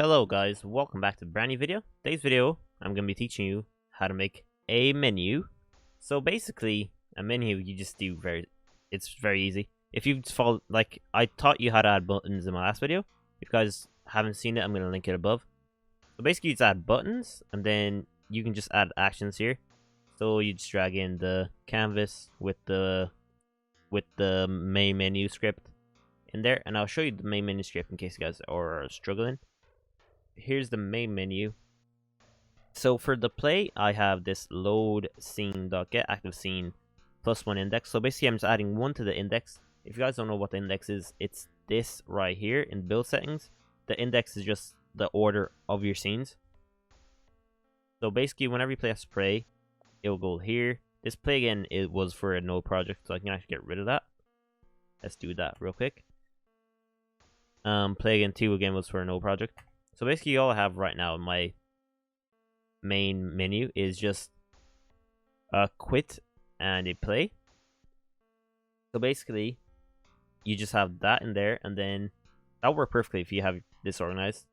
Hello guys, welcome back to a brand new video. Today's video, I'm going to be teaching you how to make a menu. So basically, a menu you just do it's very easy. If you follow, like, I taught you how to add buttons in my last video. If you guys haven't seen it, I'm going to link it above. So basically, you just add buttons, and then you can just add actions here. So you just drag in the canvas with the main menu script in there, and I'll show you the main menu script in case you guys are struggling. Here's the main menu. So for the play, I have this load scene.get active scene +1 index. So basically, I'm just adding 1 to the index. If you guys don't know what the index is, it's this right here in build settings. The index is just the order of your scenes. So basically, whenever you play a spray, it will go here. This play again, it was for a node project, so I can actually get rid of that. Let's do that real quick. Play again 2 again was for a node project. So basically, all I have right now in my main menu is just a quit and a play. So basically, you just have that in there, and then that'll work perfectly if you have this organized.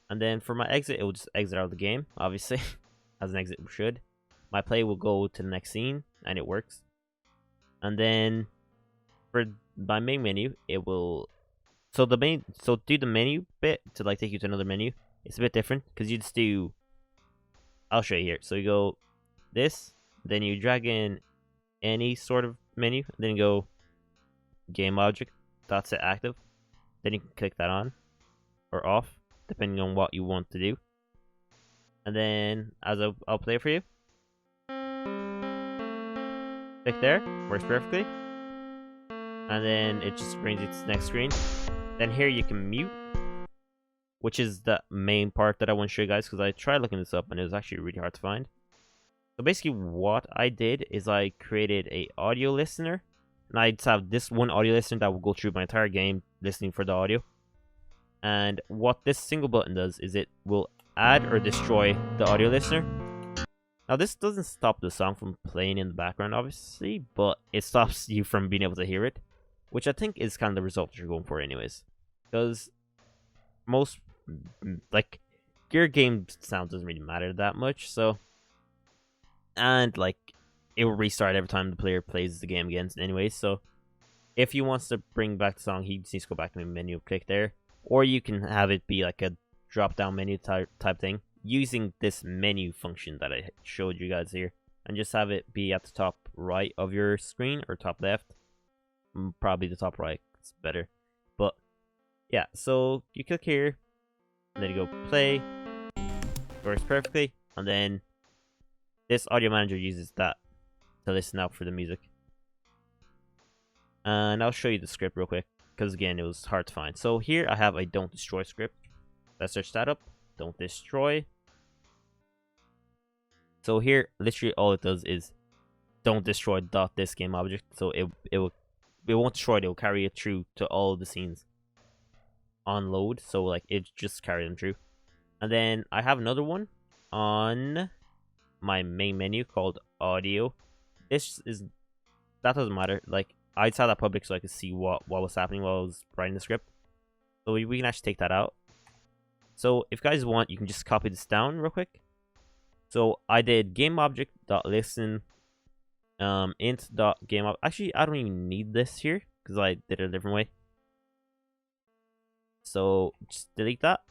And then for my exit, it will just exit out of the game, obviously, as an exit should. My play will go to the next scene, and it works. And then for my main menu, it will so do the menu bit to like take you to another menu. It's a bit different because you just do. I'll show you here. So you go this, then you drag in any sort of menu, then you go game object dot set active. Then you can click that on or off depending on what you want to do. And then as I'll play it for you. Click there, works perfectly. And then it just brings you to the next screen. Then here you can mute, which is the main part that I want to show you guys because I tried looking this up and it was actually really hard to find. So basically what I did is I created a audio listener, and I just have this one audio listener that will go through my entire game listening for the audio. And what this single button does is it will add or destroy the audio listener. Now this doesn't stop the song from playing in the background obviously, but it stops you from being able to hear it, which I think is kind of the result you're going for anyways. Because most, like, your game sound doesn't really matter that much, so. And, like, it will restart every time the player plays the game again anyways, so. If he wants to bring back the song, he just needs to go back to the menu, click there. Or you can have it be like a drop-down menu type thing, using this menu function that I showed you guys here. And just have it be at the top right of your screen, or top left. Probably the top right, it's better. But yeah, so you click here, and then you go play, works perfectly, and then this audio manager uses that to listen out for the music. And I'll show you the script real quick, because again, it was hard to find. So here I have a don't destroy script. Let's search that up, don't destroy. So here, literally all it does is don't destroy .this game object, so it won't destroy it, it will carry it through to all the scenes on load, so like it just carry them through. And then I have another one on my main menu called audio. That doesn't matter, like I saw that public so I could see what was happening while I was writing the script. So we can actually take that out. So if you guys want, you can just copy this down real quick. So I did gameObject.listen int.gameObject. Actually, I don't even need this here because I did it a different way. So just delete that.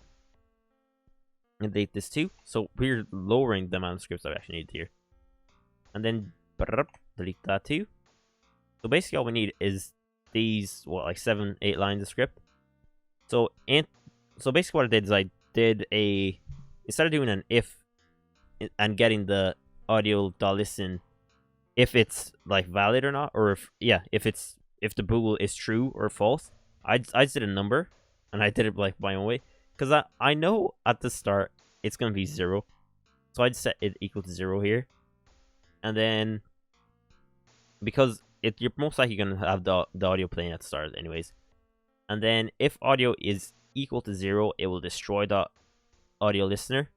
And delete this too. So we're lowering the amount of scripts I actually need here. And then delete that too. So basically all we need is these, like 7-8 lines of script. So basically what I did is I did instead of doing an if and getting the audio.listen if it's like valid or not, or if the bool is true or false, I just did a number, and I did it like my own way, because I know at the start it's gonna be 0, so I just set it equal to 0 here, and then because you're most likely gonna have the audio playing at the start anyways, and then if audio is equal to 0, it will destroy the audio listener,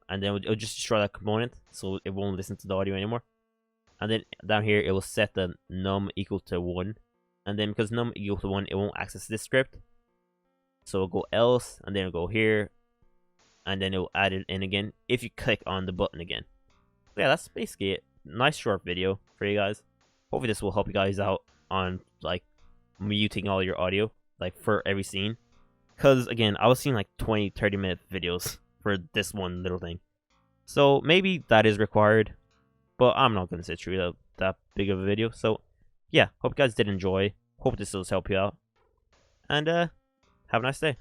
and then it'll just destroy that component, so it won't listen to the audio anymore. And then down here, it will set the num equal to 1. And then because num equal to 1, it won't access this script. So it'll go else, and then it'll go here, and then it'll add it in again if you click on the button again. So yeah, that's basically it. Nice short video for you guys. Hopefully this will help you guys out on like muting all your audio like for every scene. Because again, I was seeing like 20-30 minute videos for this one little thing. So maybe that is required, but I'm not going to sit through that big of a video. So yeah, hope you guys did enjoy. Hope this does help you out. And have a nice day.